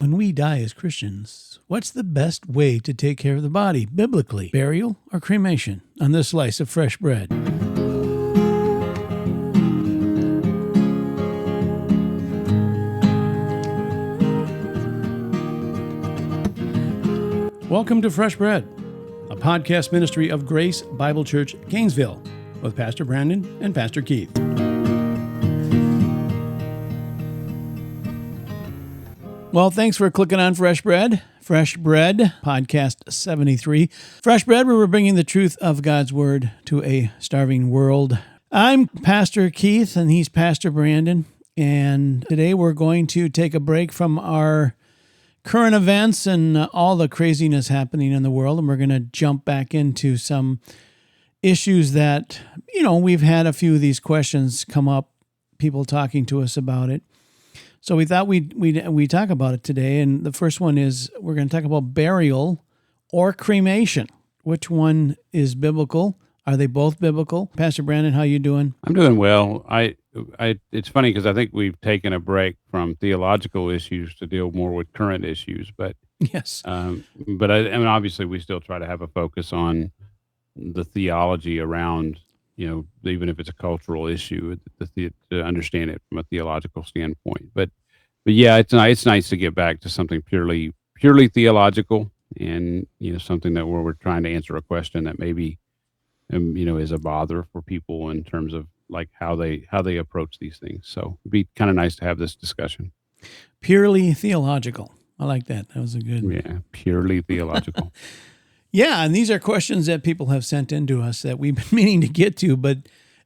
When we die as Christians, what's the best way to take care of the body biblically? Burial or cremation? On this slice of fresh bread. Welcome to Fresh Bread, a podcast ministry of Grace Bible Church, Gainesville, with Pastor Brandon and Pastor Keith. Well, thanks for clicking on Fresh Bread. Fresh Bread, podcast 73. Fresh Bread, where we're bringing the truth of God's Word to a starving world. I'm Pastor Keith, and he's Pastor Brandon. And today we're going to take a break from our current events and all the craziness happening in the world, and we're going to jump back into some issues that, we've had a few of these questions come up, people talking to us about it. So we thought we talk about it today, and the first one is we're going to talk about burial or cremation. Which one is biblical? Are they both biblical? Pastor Brandon, how you doing? I'm doing well. It's funny because I think we've taken a break from theological issues to deal more with current issues, but Yes. but I mean, obviously we still try to have a focus on the theology around, even if it's a cultural issue, to understand it from a theological standpoint. But yeah, it's nice to get back to something purely theological, and something that where we're trying to answer a question that maybe is a bother for people in terms of like how they approach these things. So it'd be kind of nice to have this discussion. Purely theological. I like that. That was a good. Yeah, purely theological. Yeah, and these are questions that people have sent in to us that we've been meaning to get to, but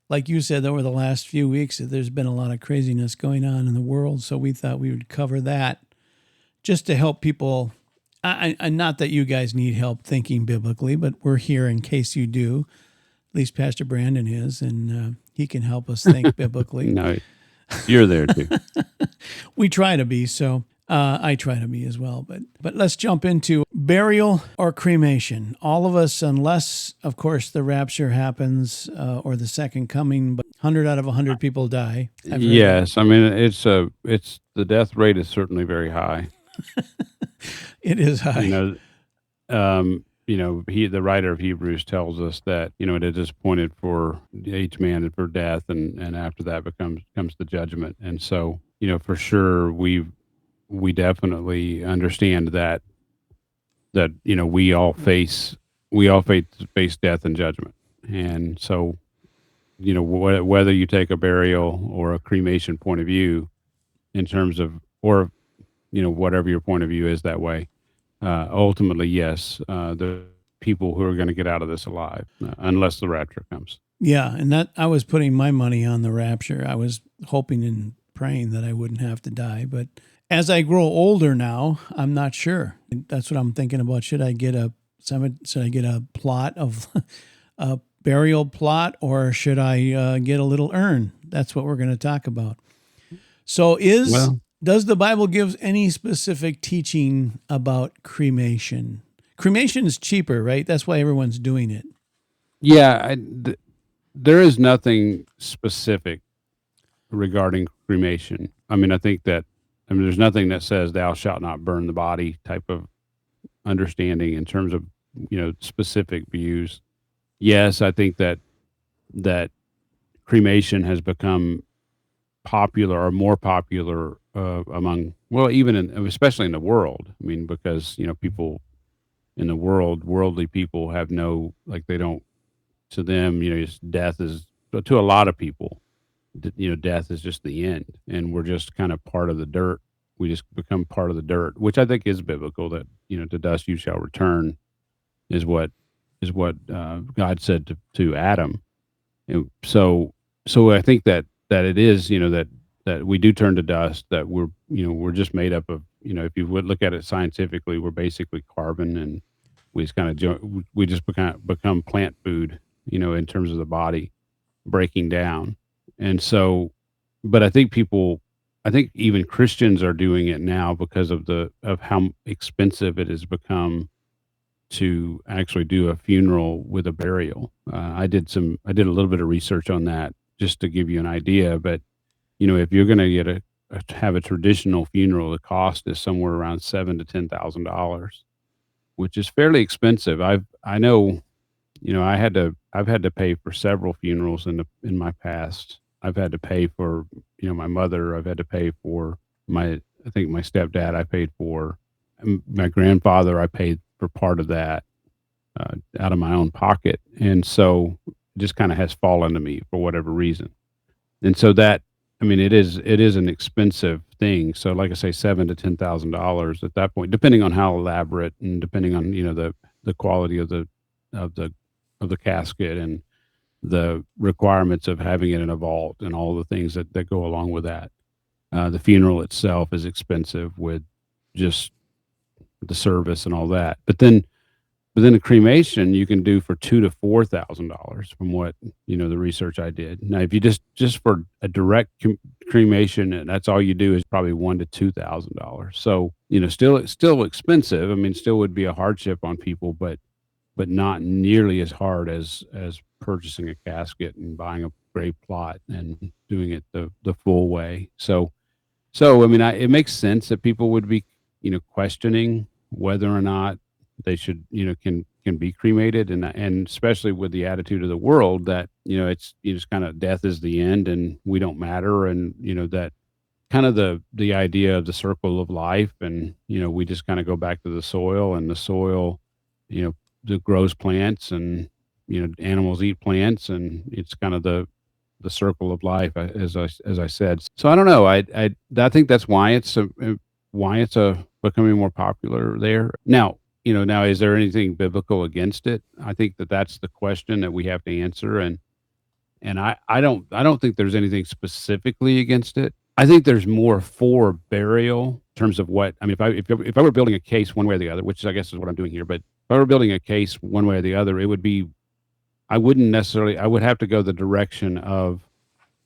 like you said, over the last few weeks, there's been a lot of craziness going on in the world, so we thought we would cover that just to help people. Not that you guys need help thinking biblically, but we're here in case you do. At least Pastor Brandon is, and he can help us think biblically. No, you're there too. We try to be, so I try to be as well. But let's jump into burial or cremation. All of us, unless, of course, the rapture happens or the second coming, but 100 out of 100 people die. Yes, I mean it's the death rate is certainly very high. It is high. The writer of Hebrews tells us that, it is appointed for each man for death, and after that comes the judgment. And so, for sure, we definitely understand that we all face death and judgment. And so, whether you take a burial or a cremation point of view in terms of, or, whatever your point of view is that way, ultimately, yes, the people who are going to get out of this alive, unless the rapture comes. Yeah, and that I was putting my money on the rapture. I was hoping and praying that I wouldn't have to die, but as I grow older now, I'm not sure. That's what I'm thinking about. Should I get a plot of a burial plot, or should I get a little urn? That's what we're going to talk about. So does the Bible give any specific teaching about cremation? Cremation is cheaper, right? That's why everyone's doing it. Yeah, there is nothing specific regarding cremation. I mean, I think that there's nothing that says thou shalt not burn the body type of understanding in terms of specific views. Yes, I think that cremation has become popular or more popular among, especially in the world. I mean, because people in the world, worldly people have to them, death is, to a lot of people, death is just the end, and we're just kind of part of the dirt. We just become part of the dirt, which I think is biblical. That to dust you shall return, is what God said to Adam. And so I think that it is that we do turn to dust. That we're just made up of if you would look at it scientifically, we're basically carbon, and we just become plant food. In terms of the body breaking down. And so, but I think even Christians are doing it now because of how expensive it has become to actually do a funeral with a burial. I did a little bit of research on that just to give you an idea. But if you're going to get have a traditional funeral, the cost is somewhere around $7,000 to $10,000, which is fairly expensive. I know, I've had to pay for several funerals in my past. I've had to pay for, my mother. I've had to pay for I think my stepdad. I paid for my grandfather. I paid for part of that out of my own pocket, and so it just kind of has fallen to me for whatever reason. And so that, I mean, it is an expensive thing. So like I say, $7,000 to $10,000 at that point, depending on how elaborate and depending on, the quality of the of the casket and the requirements of having it in a vault and all the things that go along with that. The funeral itself is expensive with just the service and all that. But then a cremation you can do for $2,000 to $4,000 from what, the research I did. Now, if you just for a direct cremation, and that's all you do is probably $1,000 to $2,000. So, still expensive. I mean, still would be a hardship on people, but not nearly as hard as purchasing a casket and buying a grave plot and doing it the full way. So I mean, it makes sense that people would be, questioning whether or not they should, can be cremated, and especially with the attitude of the world that, it's, just kind of death is the end and we don't matter, and that kind of the idea of the circle of life, and we just kind of go back to the soil, and the soil, that grows plants, and animals eat plants, and it's kind of the circle of life, as I said. So I don't know. I think that's why it's becoming more popular there. Now is there anything biblical against it? I think that's the question that we have to answer, and I don't think there's anything specifically against it. I think there's more for burial in terms of what I mean. If I were building a case one way or the other, which I guess is what I'm doing here, but if I were building a case one way or the other, it would be I wouldn't necessarily. I would have to go the direction of,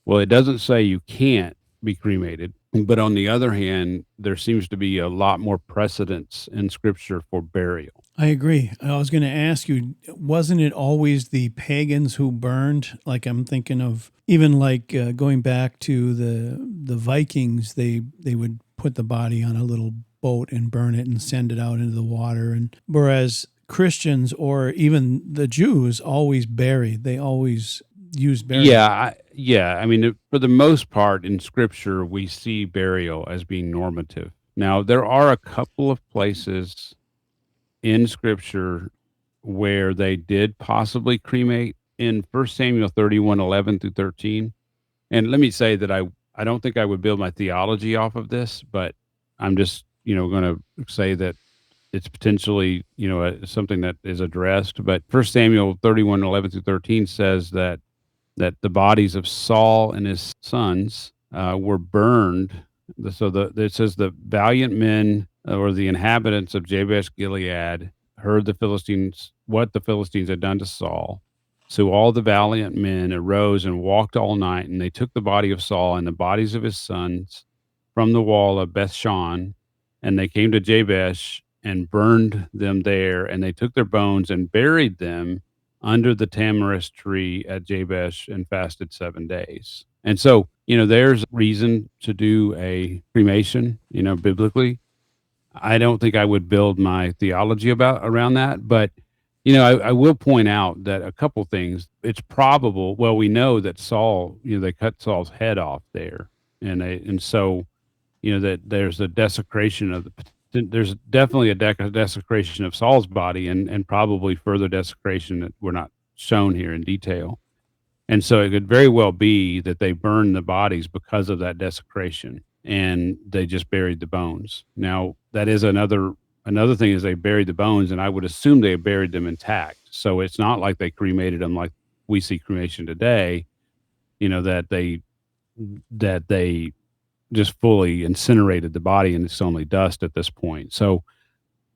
well, it doesn't say you can't be cremated, but on the other hand, there seems to be a lot more precedence in Scripture for burial. I agree. I was going to ask you, wasn't it always the pagans who burned? Like I'm thinking of even like going back to the Vikings, they would put the body on a little boat and burn it and send it out into the water. And whereas Christians or even the Jews always buried, they always used burial. Yeah. I mean, for the most part in Scripture, we see burial as being normative. Now, there are a couple of places in Scripture where they did possibly cremate in 1 Samuel 31:11 through 13. And let me say that I don't think I would build my theology off of this, but I'm just, going to say that it's potentially, something that is addressed. But 1 Samuel 31:11 through 13 says that the bodies of Saul and his sons were burned. So it says the valiant men or the inhabitants of Jabesh Gilead heard what the Philistines had done to Saul. So all the valiant men arose and walked all night, and they took the body of Saul and the bodies of his sons from the wall of Bethshan, and they came to Jabesh and burned them there, and they took their bones and buried them under the tamarisk tree at Jabesh and fasted 7 days. And so, there's reason to do a cremation, biblically. I don't think I would build my theology around that, but I will point out that a couple things. It's probable. Well, we know that Saul, they cut Saul's head off there, and so that there's a desecration of there's definitely a desecration of Saul's body, and probably further desecration that we're not shown here in detail. And so it could very well be that they burned the bodies because of that desecration, and they just buried the bones. Now, that is another thing, is they buried the bones, and I would assume they buried them intact. So it's not like they cremated them like we see cremation today, that they just fully incinerated the body and it's only dust at this point. So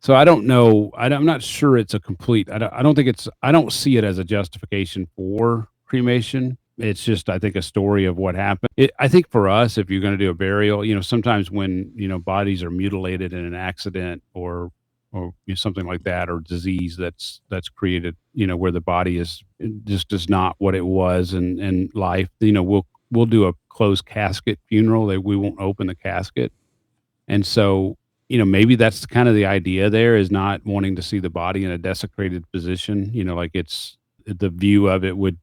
I don't know. I'm not sure it's a complete. I don't see it as a justification for cremation. It's just, I think, a story of what happened. I think for us, if you're going to do a burial, sometimes when bodies are mutilated in an accident or something like that, or disease that's created, where the body is just not what it was in life. We'll do a closed casket funeral. That we won't open the casket. And so, maybe that's kind of the idea there, is not wanting to see the body in a desecrated position. Like it's the view of it would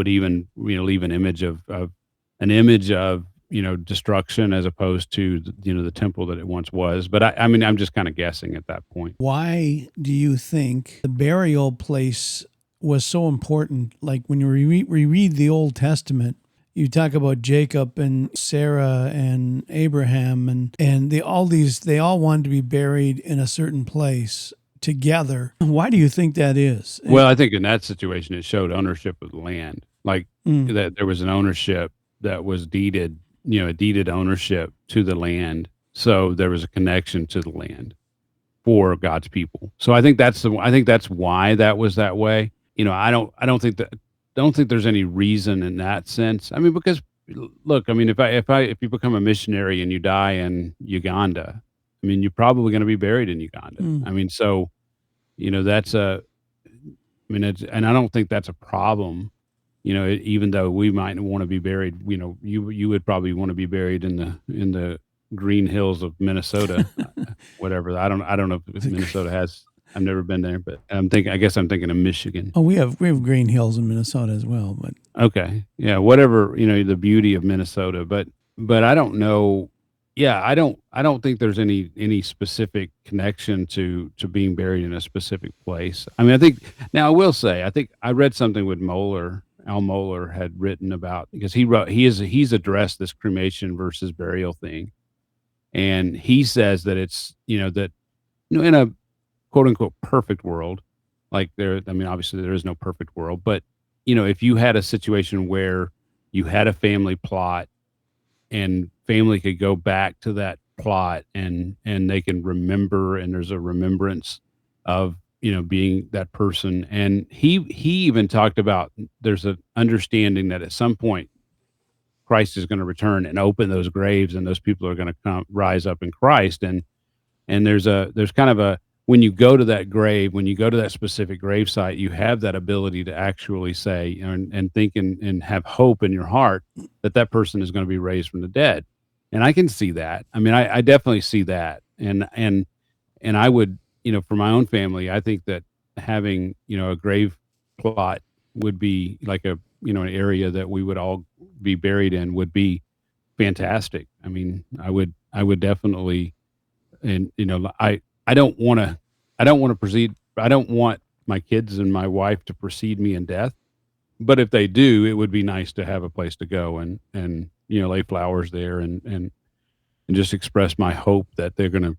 even, leave an image of, destruction, as opposed to, the temple that it once was. But I mean, I'm just kind of guessing at that point. Why do you think the burial place was so important? Like when you reread the Old Testament, you talk about Jacob and Sarah and Abraham and they all wanted to be buried in a certain place together. Why do you think that is? Well, I think in that situation, it showed ownership of the land, like Mm. that there was an ownership that was deeded, a deeded ownership to the land. So there was a connection to the land for God's people. So I think that's why that was that way. I don't think there's any reason in that sense. I mean, because look, I mean, if you become a missionary and you die in Uganda, I mean, you're probably going to be buried in Uganda. Mm. I mean, so that's and I don't think that's a problem. Even though we might want to be buried, you would probably want to be buried in the green hills of Minnesota, whatever. I don't know if Minnesota has. I've never been there, but I guess I'm thinking of Michigan. Oh, we have green hills in Minnesota as well, but Okay. Yeah, whatever, the beauty of Minnesota, but I don't know. Yeah, I don't think there's any specific connection to being buried in a specific place. I mean, I will say, I think I read something with Al Mohler had written about, because he's addressed this cremation versus burial thing. And he says that it's, that in a quote unquote perfect world, I mean, obviously there is no perfect world, but if you had a situation where you had a family plot and family could go back to that plot and they can remember, and there's a remembrance of, being that person. And he even talked about, there's an understanding that at some point Christ is going to return and open those graves, and those people are going to rise up in Christ. And there's kind of a, when you go to that grave, when you go to that specific grave site, you have that ability to actually say, and think and have hope in your heart that that person is going to be raised from the dead. And I can see that. I mean, I definitely see that. And I would, for my own family, I think that having, a grave plot would be like an area that we would all be buried in, would be fantastic. I mean, I would definitely, and I don't want to proceed. I don't want my kids and my wife to precede me in death. But if they do, it would be nice to have a place to go and lay flowers there and just express my hope that they're going to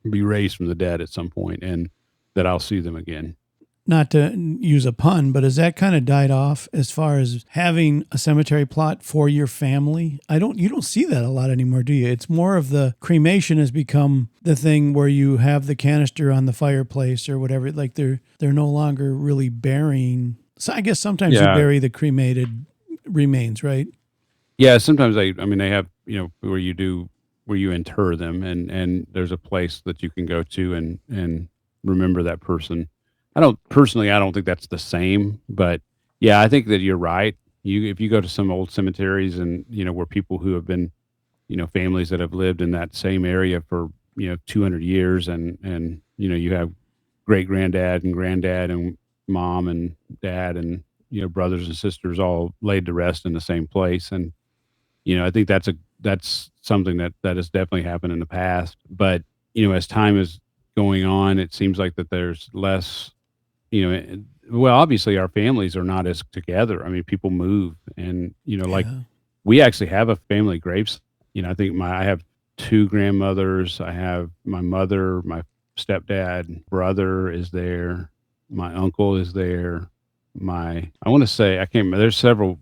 be raised from the dead at some point, and that I'll see them again. not to use a pun, but has that kind of died off as far as having a cemetery plot for your family? You don't see that a lot anymore, do you? It's more of the cremation has become the thing where you have the canister on the fireplace or whatever. Like they're no longer really burying. So I guess sometimes you bury the cremated remains, right? Yeah, sometimes I mean they have, where you inter them, and there's a place that you can go to and remember that person. I don't think that's the same, but yeah, I think that you're right. If you go to some old cemeteries and, where people who have been, families that have lived in that same area for, 200 years, and, you have great granddad and granddad and mom and dad and, brothers and sisters all laid to rest in the same place. And, I think that's something that has definitely happened in the past. But, as time is going on, it seems like that there's less, well, obviously our families are not as together. I mean, people move, and, like we actually have a family graves. I think I have two grandmothers. I have my mother, my stepdad, brother is there. My uncle is there. I want to say, I can't remember.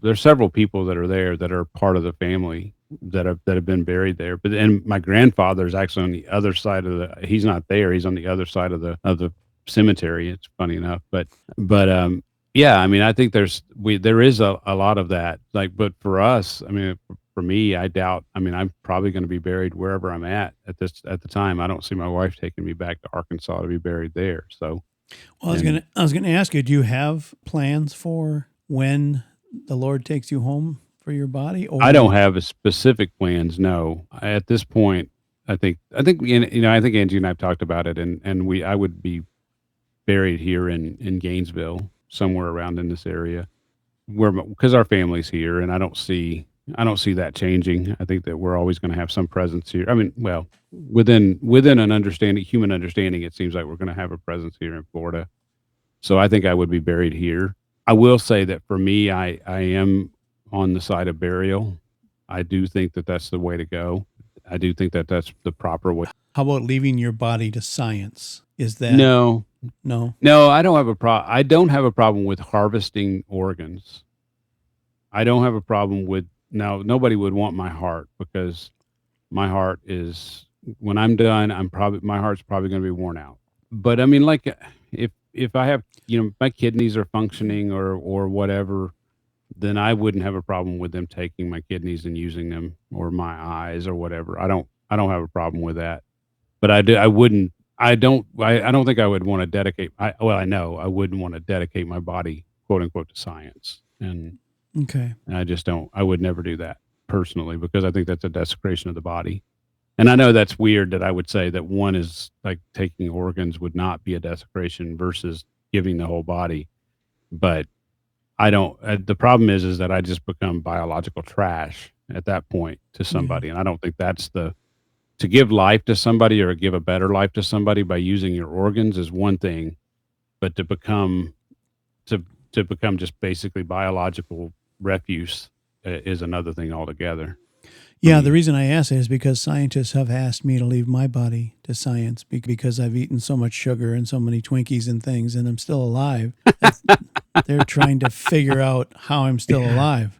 There's several people that are there that are part of the family that have been buried there. But and my grandfather is actually on the other side of he's not there. He's on the other side of the cemetery. It's funny enough, but yeah, I mean, I think there is a lot of that. Like, but for us, I mean, for me, I doubt. I mean, I'm probably going to be buried wherever I'm at the time. I don't see my wife taking me back to Arkansas to be buried there. So, well, I was gonna ask you, do you have plans for when the Lord takes you home for your body? I don't Or have a specific plans. No, at this point, I think I think Angie and I've talked about it, and I would be buried here in Gainesville, somewhere around in this area, where because our family's here, and I don't see that changing. I think that we're always going to have some presence here. I mean, well, within an understanding, human understanding, it seems like we're going to have a presence here in Florida. So I think I would be buried here. I will say that for me, I am on the side of burial. I do think that that's the way to go. I do think that that's the proper way. how about leaving your body to science? Is that No, no? no, I don't have a problem with harvesting organs. I don't have a problem with now. Nobody would want my heart because my heart is when I'm done. My heart's probably going to be worn out. But I mean, like if I have my kidneys are functioning or whatever, then I wouldn't have a problem with them taking my kidneys and using them or my eyes or whatever. I don't have a problem with that. But I wouldn't I don't think I would want to dedicate I know I wouldn't want to dedicate my body quote unquote to science. Okay. And I just don't I would never do that personally because I think that's a desecration of the body. And I know that's weird that I would say that one is like taking organs would not be a desecration versus giving the whole body. But I don't. The problem is that I just become biological trash at that point to Yeah. somebody, and I don't think that's the to give life to somebody or give a better life to somebody by using your organs is one thing, but to to become just basically biological refuse is another thing altogether for Yeah, the me. reason I ask is because scientists have asked me to leave my body to science because I've eaten so much sugar and so many Twinkies and things, and I'm still alive. That they're trying to figure out how I'm still alive.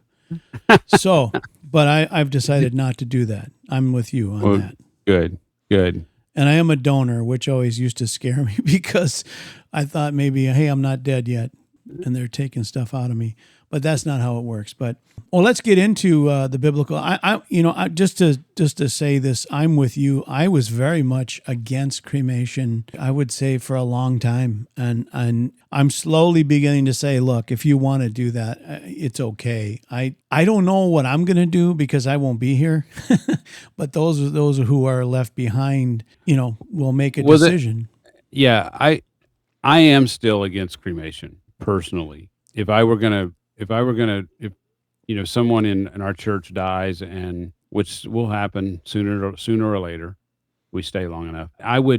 So, but I've decided not to do that. I'm with you on Well, that. good, good. And I am a donor, which always used to scare me because I thought maybe, hey, I'm not dead yet, and they're taking stuff out of me. But that's not how it works. But well, let's get into the biblical. Just to say this, I'm with you. I was very much against cremation. I would say for a long time, and I'm slowly beginning to say, look, if you want to do that, it's okay. I don't know what I'm going to do because I won't be here, but those who are left behind, will make a Well, that decision. yeah, I am still against cremation personally. If someone in our church dies and which will happen sooner or later, we stay long enough.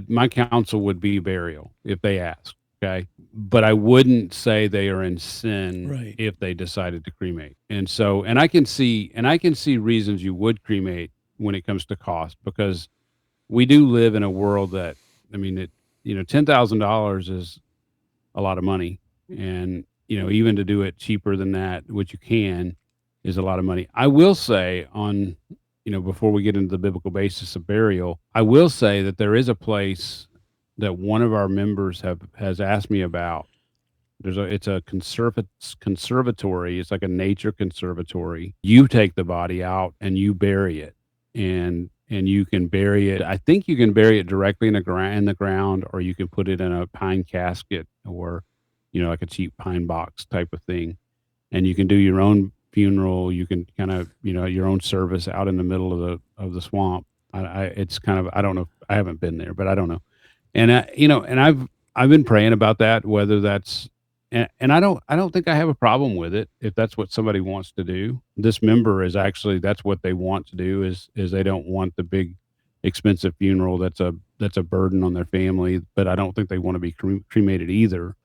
My counsel would be burial if they ask, okay? But I wouldn't say they are in sin Right. if they decided to cremate. And I can see reasons you would cremate when it comes to cost because we do live in a world that I mean $10,000 is a lot of money. And, even to do it cheaper than that, which you can, is a lot of money. I will say before we get into the biblical basis of burial, I will say that there is a place that one of our members has asked me about. It's a conservatory. It's like a nature conservatory. You take the body out and you bury it, and you can bury it. I think you can bury it directly in the ground, or you can put it in a pine casket, or like a cheap pine box type of thing, and you can do your own funeral. You can kind of your own service out in the middle of the swamp. It's kind of I don't know. I haven't been there, but I don't know. And I've been praying about that, whether that's and I don't think I have a problem with it if that's what somebody wants to do. This member is actually that's what they want to do is they don't want the big expensive funeral that's a burden on their family, but I don't think they want to be cremated either.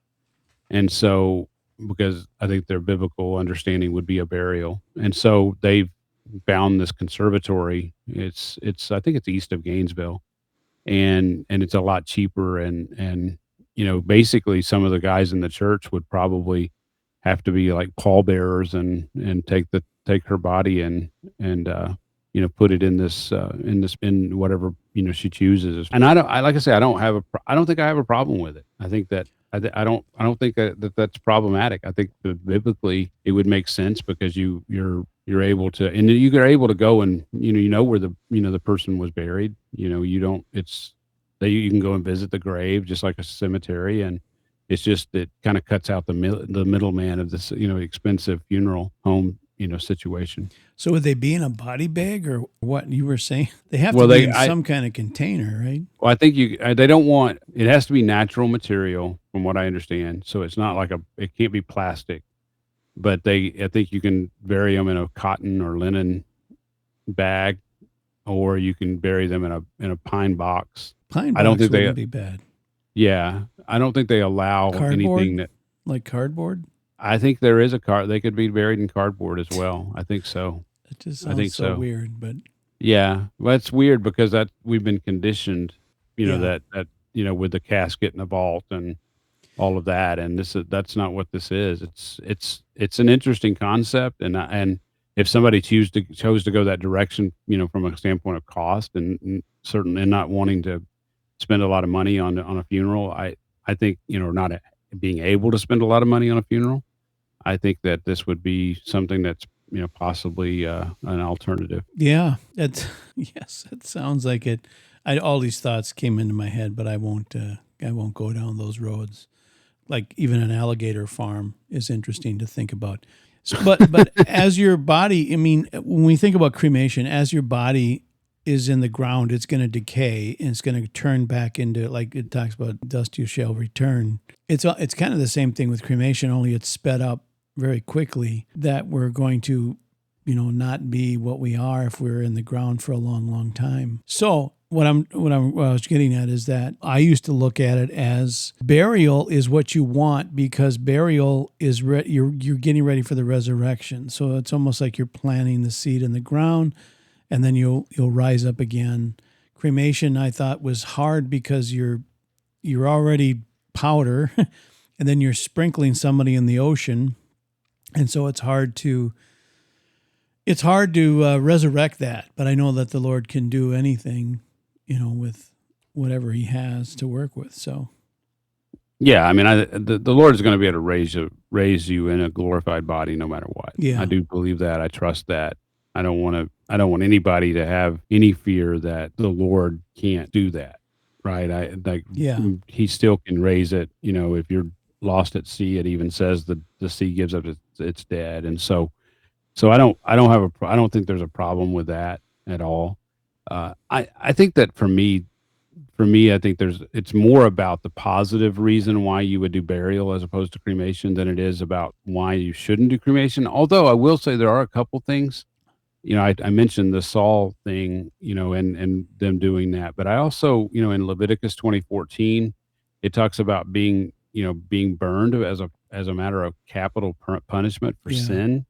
And so because I think their biblical understanding would be a burial. And so they've found this conservatory. It's I think it's east of Gainesville, and it's a lot cheaper, and basically some of the guys in the church would probably have to be like pallbearers and take her body and put it in whatever she chooses. And I like I say I don't think I have a problem with it. I think that I don't think that's problematic. I think that biblically it would make sense because you're able to, and you're able to go and where the person was buried. You don't it's that you can go and visit the grave just like a cemetery, and it's just it kind of cuts out the middleman of this expensive funeral home situation. So would they be in a body bag or what you were saying? They have to Well, be in some kind of container, right? I think they don't want, it has to be natural material from what I understand. So it's not like it can't be plastic, but I think you can bury them in a cotton or linen bag, or you can bury them in a pine box. Pine I don't box think wouldn't be bad. yeah, I don't think they allow anything Cardboard? that, Like cardboard? I think there is they could be buried in cardboard as well. I think so. It just I sounds think so so. weird, but Yeah. Well, that's weird because we've been conditioned, yeah. with the casket and the vault and all of that. And that's not what this is. It's an interesting concept. And if somebody chose to go that direction, from a standpoint of cost and certainly not wanting to spend a lot of money on a funeral, I think, not being able to spend a lot of money on a funeral, I think that this would be something that's, possibly an alternative. Yeah, that's yes, it sounds like it. All these thoughts came into my head, but I won't go down those roads. Like even an alligator farm is interesting to think about. But as your body, I mean, when we think about cremation, as your body is in the ground, it's going to decay and it's going to turn back into, like it talks about, dust you shall return. It's kind of the same thing with cremation, only it's sped up very quickly. That we're going to, not be what we are if we're in the ground for a long, long time. So what I was getting at is that I used to look at it as burial is what you want, because burial is you're getting ready for the resurrection. So it's almost like you're planting the seed in the ground, and then you'll rise up again. Cremation, I thought, was hard because you're already powder, and then you're sprinkling somebody in the ocean, and so it's hard to resurrect that. But I know that the Lord can do anything, with whatever He has to work with. So, Yeah, I mean, the Lord is going to be able to raise you in a glorified body, no matter what. yeah, I do believe that. I trust that. I don't want anybody to have any fear that the Lord can't do that. Right? yeah, He still can raise it. If you're lost at sea, it even says the sea gives up its dead, and so I don't think there's a problem with that at all. I think that for me, I think it's more about the positive reason why you would do burial as opposed to cremation than it is about why you shouldn't do cremation. Although I will say there are a couple things. I mentioned the Saul thing, and them doing that, but I also, in Leviticus 20:14, it talks about being burned as a matter of capital punishment for yeah, sin.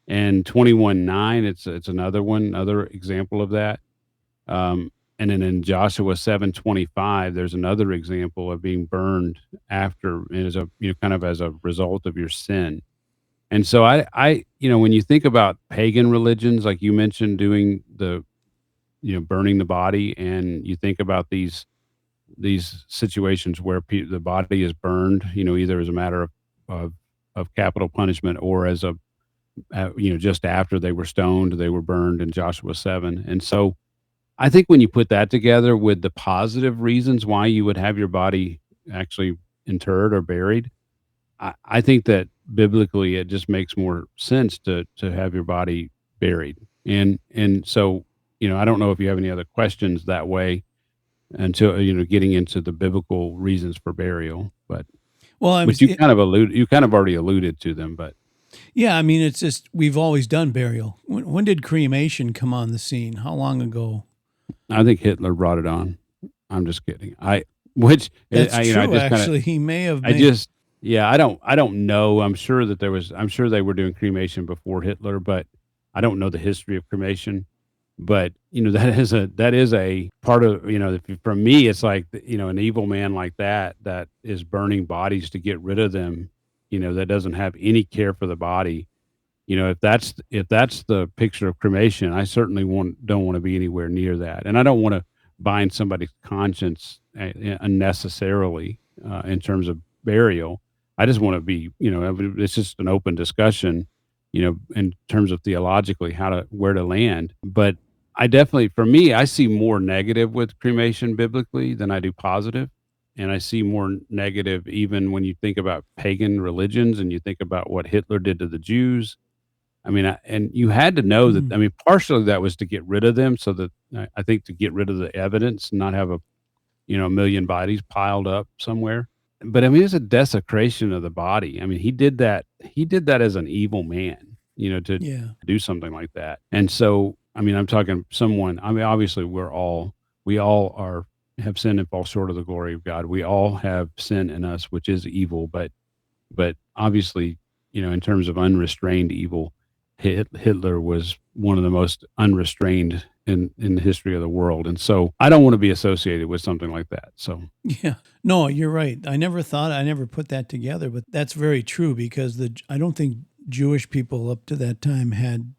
And 21:9, it's another example of that. And then in Joshua 7:25, there's another example of being burned after, as a kind of as a result of your sin. And so when you think about pagan religions, like you mentioned, doing burning the body, and you think about these situations where the body is burned, either as a matter of of capital punishment or as just after they were stoned, they were burned in Joshua 7. And so I think when you put that together with the positive reasons why you would have your body actually interred or buried, I think that biblically it just makes more sense to have your body buried. And so, I don't know if you have any other questions that way until, getting into the biblical reasons for burial, well, but you kind of already alluded to them, but yeah. I mean, it's just we've always done burial. When did cremation come on the scene? How long ago? I think Hitler brought it on. I'm just kidding. Which That's I true. just kind of, Actually, he may have I made. just, yeah, I don't know. I'm sure they were doing cremation before Hitler, but I don't know the history of cremation. But that is a part of, for me, it's like, an evil man like that is burning bodies to get rid of them, that doesn't have any care for the body. If that's the picture of cremation, I certainly don't want to be anywhere near that, and I don't want to bind somebody's conscience unnecessarily in terms of burial. I just want to be, it's just an open discussion, in terms of theologically where to land. But I definitely, for me, I see more negative with cremation biblically than I do positive. And I see more negative even when you think about pagan religions and you think about what Hitler did to the Jews, I mean, and you had to know that. Mm. I mean, partially that was to get rid of them, so that I think to get rid of the evidence, not have a million bodies piled up somewhere. But I mean, it's a desecration of the body. I mean, he did that. He did that as an evil man, to Yeah. do something like that. And so, I mean, I'm talking someone. I mean, obviously, we all have sinned and fall short of the glory of God. We all have sin in us, which is evil. But obviously, in terms of unrestrained evil, Hitler was one of the most unrestrained in the history of the world. And so I don't want to be associated with something like that. So Yeah. No, you're right. I never put that together, but that's very true because I don't think Jewish people up to that time had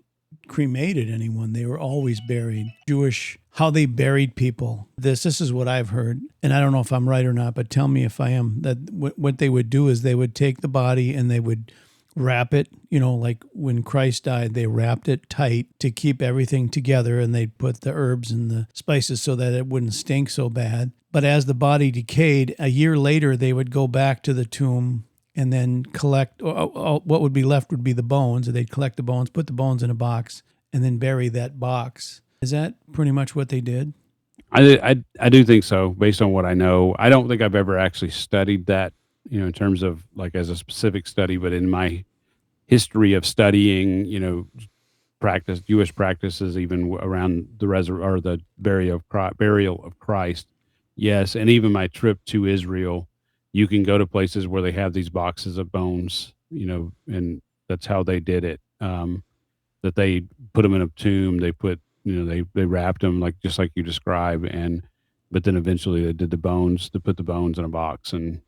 cremated anyone. They were always buried. Jewish, how they buried people. This is what I've heard, and I don't know if I'm right or not, but tell me if I am. That what they would do is they would take the body and they would wrap it, like when Christ died, they wrapped it tight to keep everything together, and they'd put the herbs and the spices so that it wouldn't stink so bad. But as the body decayed, a year later, they would go back to the tomb and then collect, what would be left would be the bones. They'd collect the bones, put the bones in a box, and then bury that box. Is that pretty much what they did? I do think so, based on what I know. I don't think I've ever actually studied that, in terms of like as a specific study, but in my history of studying, Jewish practices, even around the burial of Christ. Yes, and even my trip to Israel, you can go to places where they have these boxes of bones, and that's how they did it. That they put them in a tomb, they put, they wrapped them like just like you describe, but then eventually they did the bones, to put the bones in a box and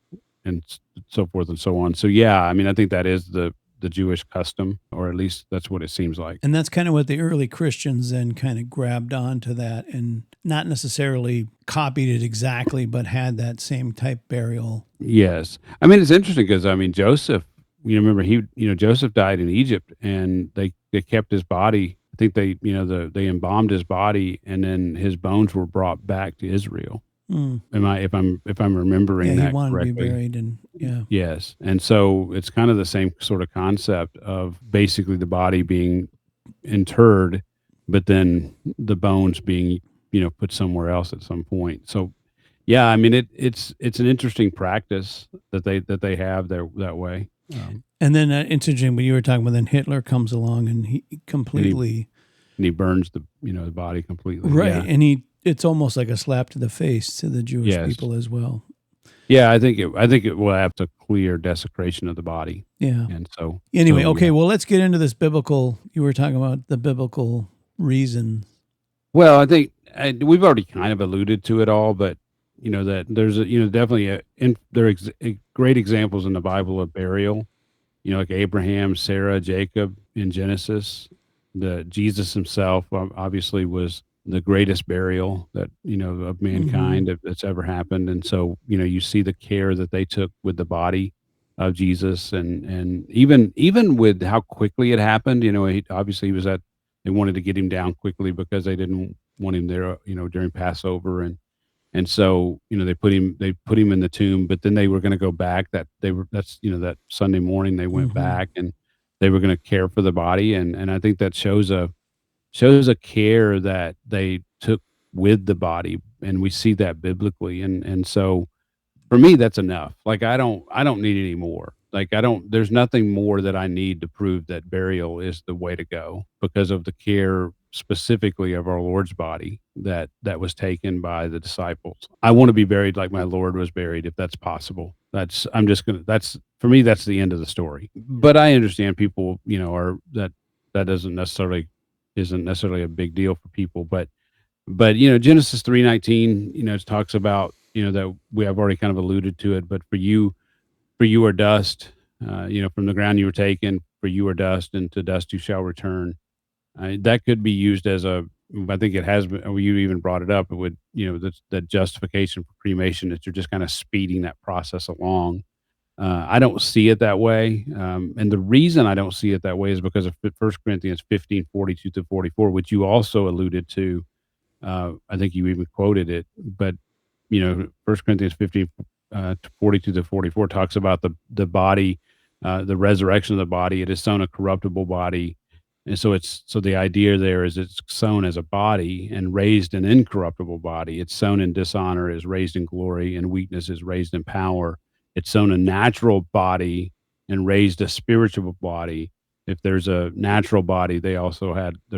so forth and so on. So yeah, I mean, I think that is the Jewish custom, or at least that's what it seems like. And that's kind of what the early Christians then kind of grabbed onto that and not necessarily copied it exactly, but had that same type burial. Yes. I mean, it's interesting because I mean, Joseph, remember Joseph died in Egypt, and they kept his body. I think they embalmed his body, and then his bones were brought back to Israel. Mm. If I'm remembering Yeah, he that wanted to be correctly? buried, and yeah. Yes. And so it's kind of the same sort of concept of basically the body being interred, but then the bones being, put somewhere else at some point. So yeah, I mean it's an interesting practice that they have there that way. And then interesting, when you were talking about, then Hitler comes along and he And he completely and he burns the body completely. right, Yeah. and it's almost like a slap to the face to the Jewish Yes. people as well. Yeah, I think it will have to clear desecration of the body. Yeah. And so Anyway, so okay, yeah. well, let's get into this biblical. You were talking about the biblical reason. Well, I think we've already kind of alluded to it all, but that there's definitely great examples in the Bible of burial. Like Abraham, Sarah, Jacob in Genesis. The Jesus himself obviously was the greatest burial that of mankind that's ever happened, and so you see the care that they took with the body of Jesus, and even with how quickly it happened. He was at. They wanted to get him down quickly because they didn't want him there, during Passover, and so they put him in the tomb, but then they were going to go back. That Sunday morning they went Mm-hmm. back, and they were going to care for the body, and I think that shows a care that they took with the body, and we see that biblically, and so for me that's enough. Like I don't need any more. Like there's nothing more that I need to prove that burial is the way to go, because of the care specifically of our Lord's body that was taken by the disciples. I want to be buried like my Lord was buried, if that's possible. That's for me, that's the end of the story. But I understand people, are that isn't necessarily a big deal for people, but Genesis 3:19, it talks about, that we have already kind of alluded to it, but for you are dust, from the ground you were taken, for you are dust, and to dust you shall return. That could be used as I think it has been, you even brought it up. It would, that justification for cremation, that you're just kind of speeding that process along. I don't see it that way. And the reason I don't see it that way is because of 1 Corinthians 15:42-44, which you also alluded to. I think you even quoted it, but 1 Corinthians 15, 42-44 talks about the body, the resurrection of the body. It is sown a corruptible body, And so the idea there is it's sown as a body and raised an incorruptible body. It's sown in dishonor, is raised in glory, and weakness is raised in power. It's sown a natural body and raised a spiritual body. If there's a natural body, there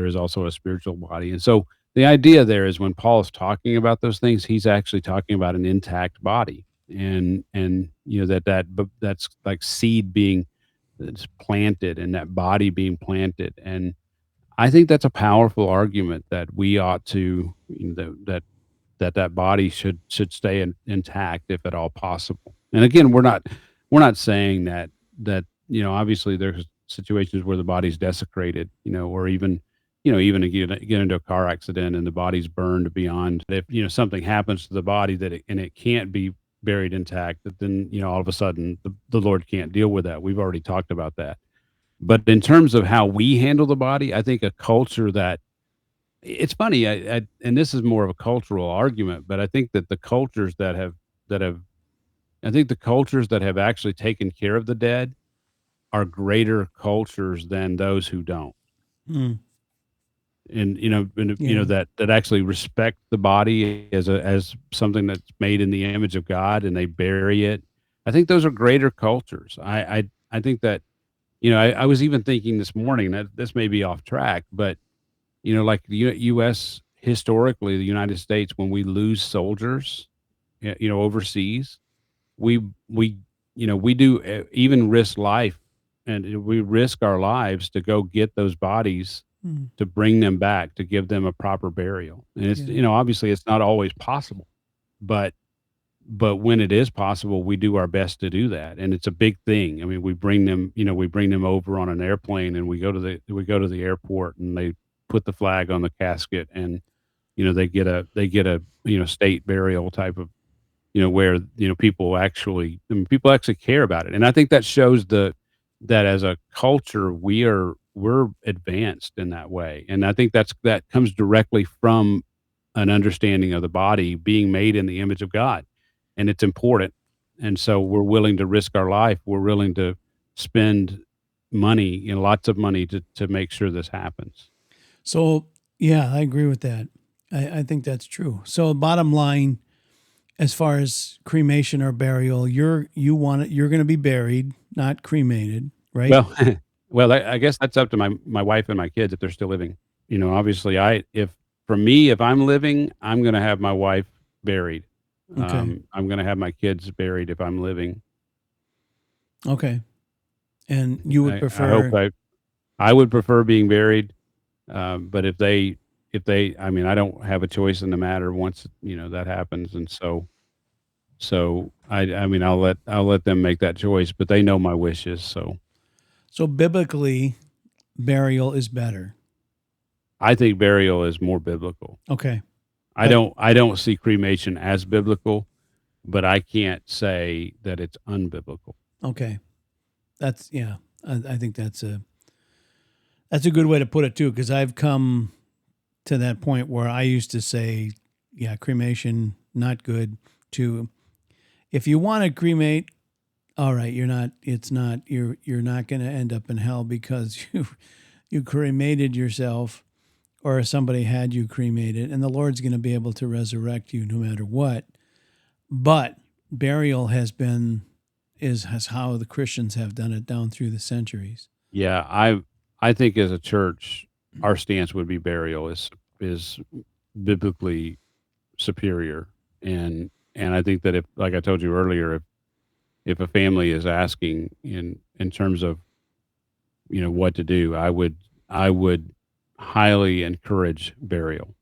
is also a spiritual body. And so the idea there is when Paul is talking about those things, he's actually talking about an intact body. And that's like seed being that's planted and that body being planted. And I think that's a powerful argument that we ought to, that body should stay intact if at all possible. And again, we're not saying that obviously there's situations where the body's desecrated, or even get into a car accident and the body's burned beyond. If something happens to the body and it can't be buried intact, that then all of a sudden the Lord can't deal with that. We've already talked about that. But in terms of how we handle the body, I think a culture that it's funny, and this is more of a cultural argument, but I think that that have I think the cultures that have actually taken care of the dead are greater cultures than those who don't. Mm, And yeah. that actually respect the body as something that's made in the image of God, and they bury it. I think those are greater cultures. I think that I was even thinking this morning that this may be off track, but like the U.S. historically, the United States, when we lose soldiers, overseas, we we do even risk life, and we risk our lives to go get those bodies, Mm, to bring them back, to give them a proper burial. And it's, yeah. obviously it's not always possible, but when it is possible, we do our best to do that. And it's a big thing. I mean, we bring them over on an airplane, and we go to the airport, and they put the flag on the casket, and they get a state burial type of, where, people actually care about it. And I think that shows that as a culture, we're advanced in that way. And I think that comes directly from an understanding of the body being made in the image of God, and it's important. And so we're willing to risk our life. We're willing to spend money, lots of money to make sure this happens. So, yeah, I agree with that. I think that's true. So, bottom line, as far as cremation or burial, you're going to be buried, not cremated, right? Well, well, I guess that's up to my wife and my kids if they're still living. Obviously, if for me, if I'm living, I'm going to have my wife buried. Okay. I'm going to have my kids buried if I'm living. Okay. And you would I hope prefer, I would prefer being buried. But I mean, I don't have a choice in the matter once that happens. And so I mean, I'll let them make that choice, but they know my wishes. So so biblically, burial is better. I think burial is more biblical. Okay. I But, don't I don't see cremation as biblical, but I can't say that it's unbiblical. okay. That's, yeah, I think that's a good way to put it too, because I've come to that point where I used to say, yeah, cremation, not good, to if you want to cremate, all right, you're not going to end up in hell because you cremated yourself or somebody had you cremated, and the Lord's going to be able to resurrect you no matter what. But burial is how the Christians have done it down through the centuries. Yeah, I think as a church, our stance would be burial is biblically superior. And I think that if, like I told you earlier, if a family is asking in terms of what to do, I would highly encourage burial,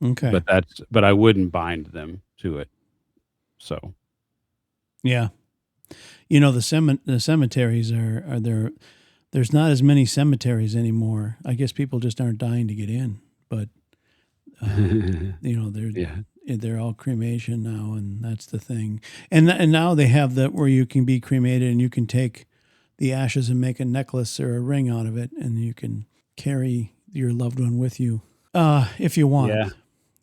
Okay. but I wouldn't bind them to it. So Yeah. The cemeteries are there. There's not as many cemeteries anymore. I guess people just aren't dying to get in, but they're yeah. they're all cremation now, and that's the thing. And now they have that where you can be cremated and you can take the ashes and make a necklace or a ring out of it, and you can carry your loved one with you if you want. Yeah.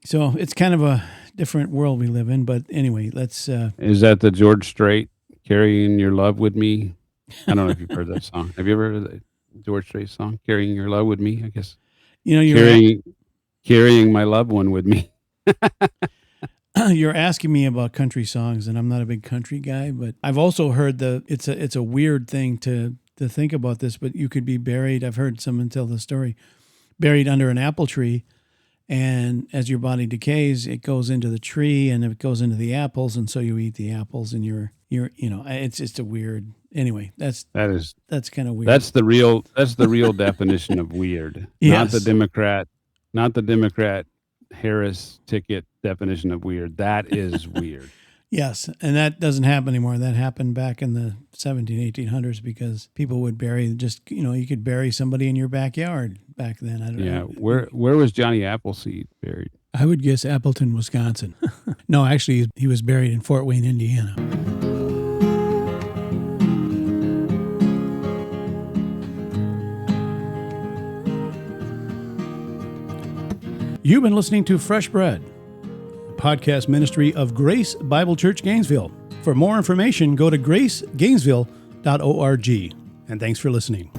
So it's kind of a different world we live in. But anyway, let's. Is that the George Strait, "Carrying Your Love with Me"? I don't know if you've heard that song. Have you ever heard of that? George Strait song, "Carrying Your Love with Me." I guess You know, carrying my loved one with me. you're asking me about country songs, and I'm not a big country guy, but I've also heard it's a weird thing to think about this, but you could be buried. I've heard someone tell the story, buried under an apple tree, and as your body decays, it goes into the tree and it goes into the apples, and so you eat the apples, and you're it's just a weird. Anyway, that's kind of weird. That's the real definition of weird. Yes. Not the Democrat Harris ticket definition of weird. That is weird. Yes, and that doesn't happen anymore. That happened back in the 1800s because people would bury you could bury somebody in your backyard back then. I don't know. Where was Johnny Appleseed buried? I would guess Appleton, Wisconsin. No, actually, he was buried in Fort Wayne, Indiana. You've been listening to Fresh Bread, podcast ministry of Grace Bible Church Gainesville. For more information, go to gracegainesville.org. And thanks for listening.